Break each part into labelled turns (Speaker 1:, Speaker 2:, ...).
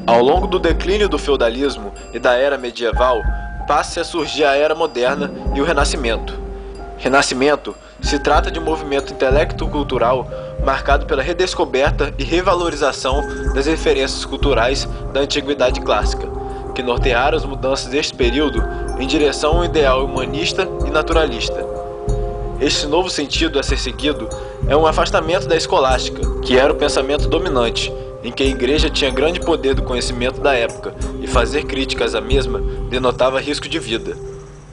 Speaker 1: Ao longo do declínio do feudalismo e da era medieval, passa a surgir a Era Moderna e o Renascimento. Renascimento se trata de um movimento intelecto-cultural marcado pela redescoberta e revalorização das referências culturais da Antiguidade Clássica, que nortearam as mudanças deste período em direção a um ideal humanista e naturalista. Este novo sentido a ser seguido é um afastamento da escolástica, que era o pensamento dominante, em que a Igreja tinha grande poder do conhecimento da época e fazer críticas à mesma denotava risco de vida.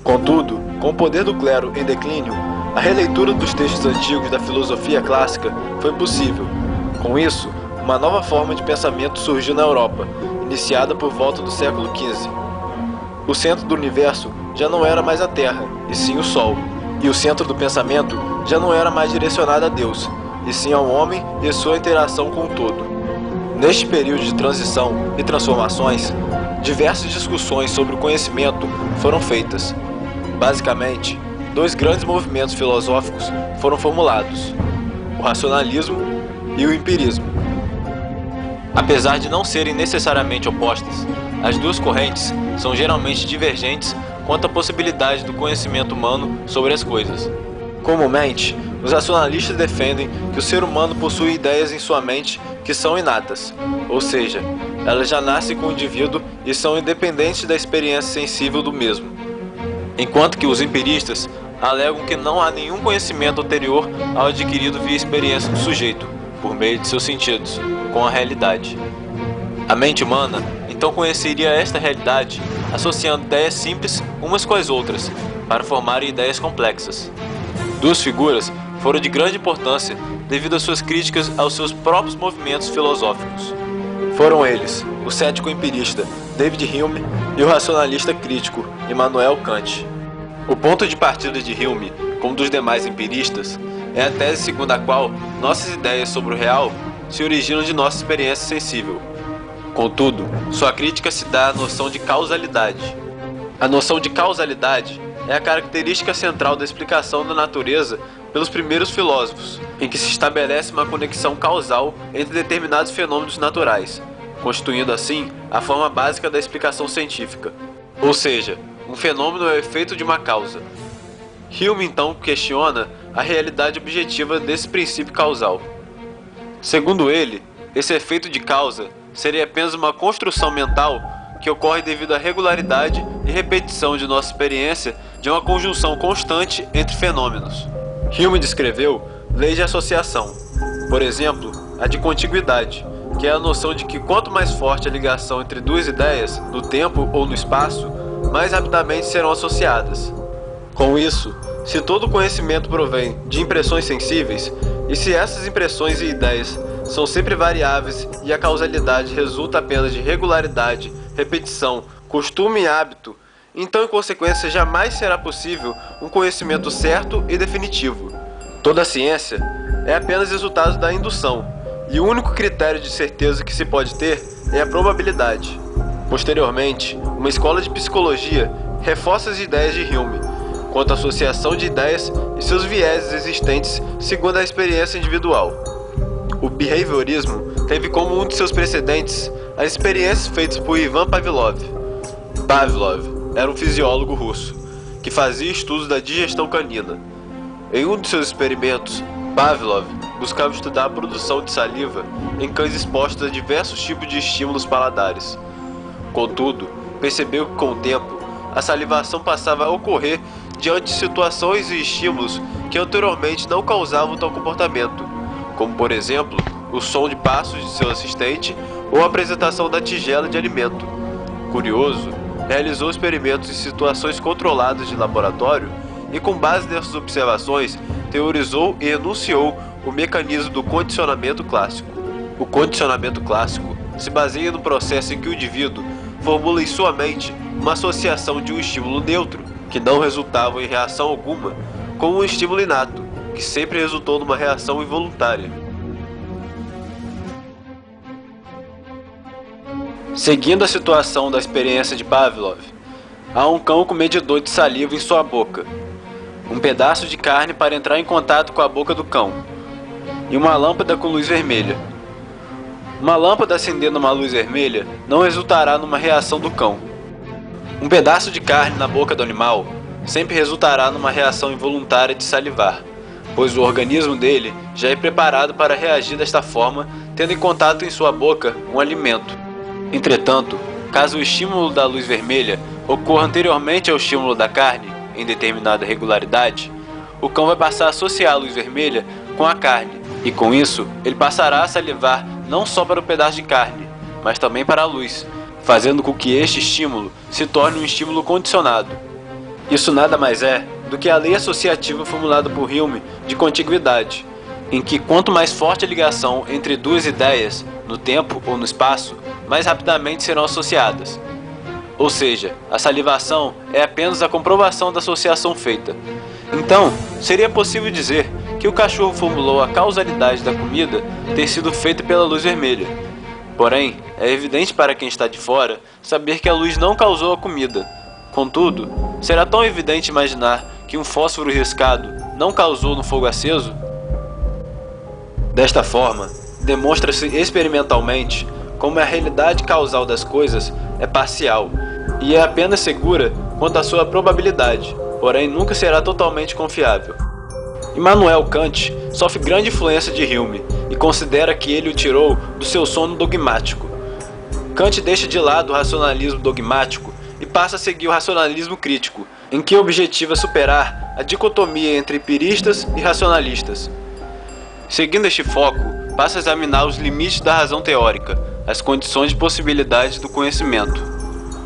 Speaker 1: Contudo, com o poder do clero em declínio, a releitura dos textos antigos da filosofia clássica foi possível. Com isso, uma nova forma de pensamento surgiu na Europa, iniciada por volta do século XV. O centro do universo já não era mais a Terra, e sim o Sol, e o centro do pensamento já não era mais direcionado a Deus, e sim ao homem e sua interação com o todo. Neste período de transição e transformações, diversas discussões sobre o conhecimento foram feitas. Basicamente, dois grandes movimentos filosóficos foram formulados: o racionalismo e o empirismo. Apesar de não serem necessariamente opostas, as duas correntes são geralmente divergentes quanto à possibilidade do conhecimento humano sobre as coisas. Comumente, os racionalistas defendem que o ser humano possui ideias em sua mente que são inatas, ou seja, elas já nascem com o indivíduo e são independentes da experiência sensível do mesmo. Enquanto que os empiristas alegam que não há nenhum conhecimento anterior ao adquirido via experiência do sujeito, por meio de seus sentidos, com a realidade. A mente humana então conheceria esta realidade associando ideias simples umas com as outras, para formarem ideias complexas. Duas figuras foram de grande importância devido às suas críticas aos seus próprios movimentos filosóficos. Foram eles, o cético empirista David Hume e o racionalista crítico Immanuel Kant. O ponto de partida de Hume, como dos demais empiristas, é a tese segundo a qual nossas ideias sobre o real se originam de nossa experiência sensível. Contudo, sua crítica se dá à noção de causalidade. A noção de causalidade é a característica central da explicação da natureza pelos primeiros filósofos, em que se estabelece uma conexão causal entre determinados fenômenos naturais, constituindo assim a forma básica da explicação científica. Ou seja, um fenômeno é o efeito de uma causa. Hume então questiona a realidade objetiva desse princípio causal. Segundo ele, esse efeito de causa seria apenas uma construção mental que ocorre devido à regularidade e repetição de nossa experiência de uma conjunção constante entre fenômenos. Hume descreveu leis de associação, por exemplo, a de contiguidade, que é a noção de que quanto mais forte a ligação entre duas ideias, no tempo ou no espaço, mais rapidamente serão associadas. Com isso, se todo conhecimento provém de impressões sensíveis, e se essas impressões e ideias são sempre variáveis e a causalidade resulta apenas de regularidade, repetição, costume e hábito, então em consequência jamais será possível um conhecimento certo e definitivo. Toda a ciência é apenas resultado da indução, e o único critério de certeza que se pode ter é a probabilidade. Posteriormente, uma escola de psicologia reforça as ideias de Hume quanto à associação de ideias e seus vieses existentes segundo a experiência individual. O behaviorismo teve como um de seus precedentes as experiências feitas por Ivan Pavlov. Pavlov era um fisiólogo russo que fazia estudos da digestão canina. Em um de seus experimentos, Pavlov buscava estudar a produção de saliva em cães expostos a diversos tipos de estímulos paladares. Contudo, percebeu que com o tempo, a salivação passava a ocorrer diante de situações e estímulos que anteriormente não causavam tal comportamento, como por exemplo, o som de passos de seu assistente ou a apresentação da tigela de alimento. Curioso, realizou experimentos em situações controladas de laboratório e, com base nessas observações, teorizou e enunciou o mecanismo do condicionamento clássico. O condicionamento clássico se baseia no processo em que o indivíduo formula em sua mente uma associação de um estímulo neutro, que não resultava em reação alguma, com um estímulo inato, que sempre resultou numa reação involuntária. Seguindo a situação da experiência de Pavlov, há um cão com medidor de saliva em sua boca, um pedaço de carne para entrar em contato com a boca do cão, e uma lâmpada com luz vermelha. Uma lâmpada acendendo uma luz vermelha não resultará numa reação do cão. Um pedaço de carne na boca do animal sempre resultará numa reação involuntária de salivar, pois o organismo dele já é preparado para reagir desta forma, tendo em contato em sua boca um alimento. Entretanto, caso o estímulo da luz vermelha ocorra anteriormente ao estímulo da carne, em determinada regularidade, o cão vai passar a associar a luz vermelha com a carne, e com isso, ele passará a salivar não só para o pedaço de carne, mas também para a luz, fazendo com que este estímulo se torne um estímulo condicionado. Isso nada mais é do que a lei associativa formulada por Hume de contiguidade, em que quanto mais forte a ligação entre duas ideias, no tempo ou no espaço, mais rapidamente serão associadas. Ou seja, a salivação é apenas a comprovação da associação feita. Então, seria possível dizer que o cachorro formulou a causalidade da comida ter sido feita pela luz vermelha. Porém, é evidente para quem está de fora saber que a luz não causou a comida. Contudo, será tão evidente imaginar que um fósforo riscado não causou no fogo aceso? Desta forma, demonstra-se experimentalmente como a realidade causal das coisas é parcial e é apenas segura quanto à sua probabilidade, porém nunca será totalmente confiável. Immanuel Kant sofre grande influência de Hume e considera que ele o tirou do seu sono dogmático. Kant deixa de lado o racionalismo dogmático e passa a seguir o racionalismo crítico, em que objetiva superar a dicotomia entre empiristas e racionalistas. Seguindo este foco, passa a examinar os limites da razão teórica, as condições de possibilidade do conhecimento.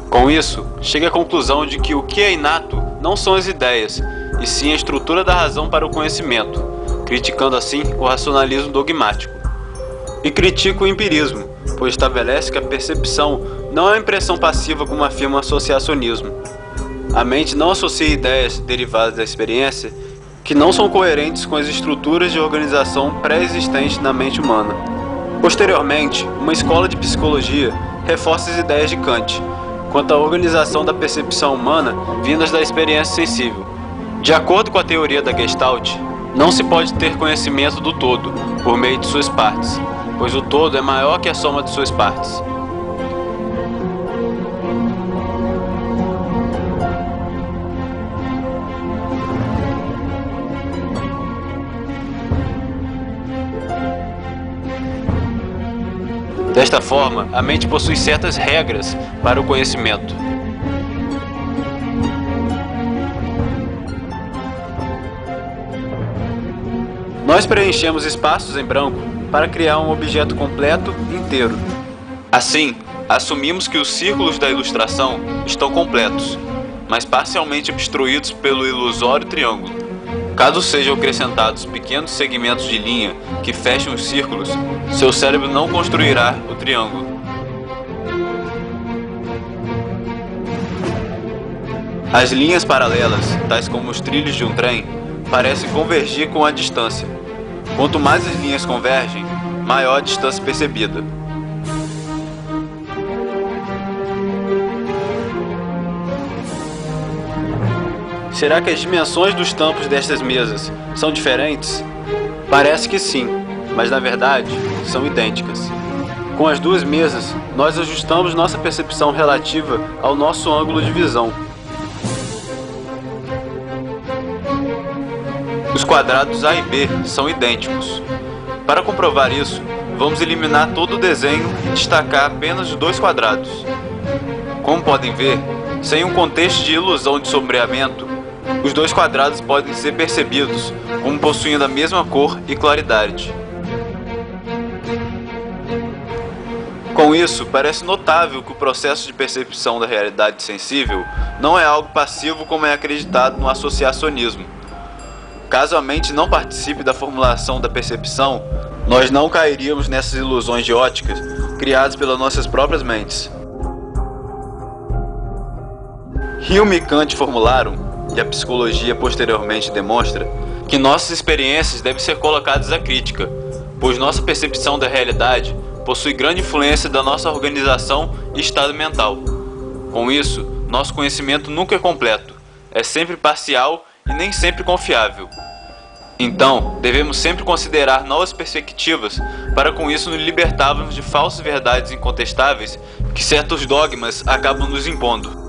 Speaker 1: Com isso, chega à conclusão de que o que é inato não são as ideias, e sim a estrutura da razão para o conhecimento, criticando assim o racionalismo dogmático. E critica o empirismo, pois estabelece que a percepção não é uma impressão passiva como afirma o associacionismo. A mente não associa ideias derivadas da experiência que não são coerentes com as estruturas de organização pré-existentes na mente humana. Posteriormente, uma escola de psicologia reforça as ideias de Kant quanto à organização da percepção humana vindas da experiência sensível. De acordo com a teoria da Gestalt, não se pode ter conhecimento do todo por meio de suas partes, pois o todo é maior que a soma de suas partes. Desta forma, a mente possui certas regras para o conhecimento. Nós preenchemos espaços em branco para criar um objeto completo inteiro. Assim, assumimos que os círculos da ilustração estão completos, mas parcialmente obstruídos pelo ilusório triângulo. Caso sejam acrescentados pequenos segmentos de linha que fecham os círculos, seu cérebro não construirá o triângulo. As linhas paralelas, tais como os trilhos de um trem, parecem convergir com a distância. Quanto mais as linhas convergem, maior a distância percebida. Será que as dimensões dos tampos destas mesas são diferentes? Parece que sim, mas na verdade são idênticas. Com as duas mesas, nós ajustamos nossa percepção relativa ao nosso ângulo de visão. Os quadrados A e B são idênticos. Para comprovar isso, vamos eliminar todo o desenho e destacar apenas os dois quadrados. Como podem ver, sem um contexto de ilusão de sombreamento, os dois quadrados podem ser percebidos como possuindo a mesma cor e claridade. Com isso, parece notável que o processo de percepção da realidade sensível não é algo passivo como é acreditado no associacionismo. Caso a mente não participe da formulação da percepção, nós não cairíamos nessas ilusões de óticas criadas pelas nossas próprias mentes. Hume e Kant formularam, e a psicologia posteriormente demonstra, que nossas experiências devem ser colocadas à crítica, pois nossa percepção da realidade possui grande influência da nossa organização e estado mental. Com isso, nosso conhecimento nunca é completo, é sempre parcial e nem sempre confiável. Então, devemos sempre considerar novas perspectivas para com isso nos libertarmos de falsas verdades incontestáveis que certos dogmas acabam nos impondo.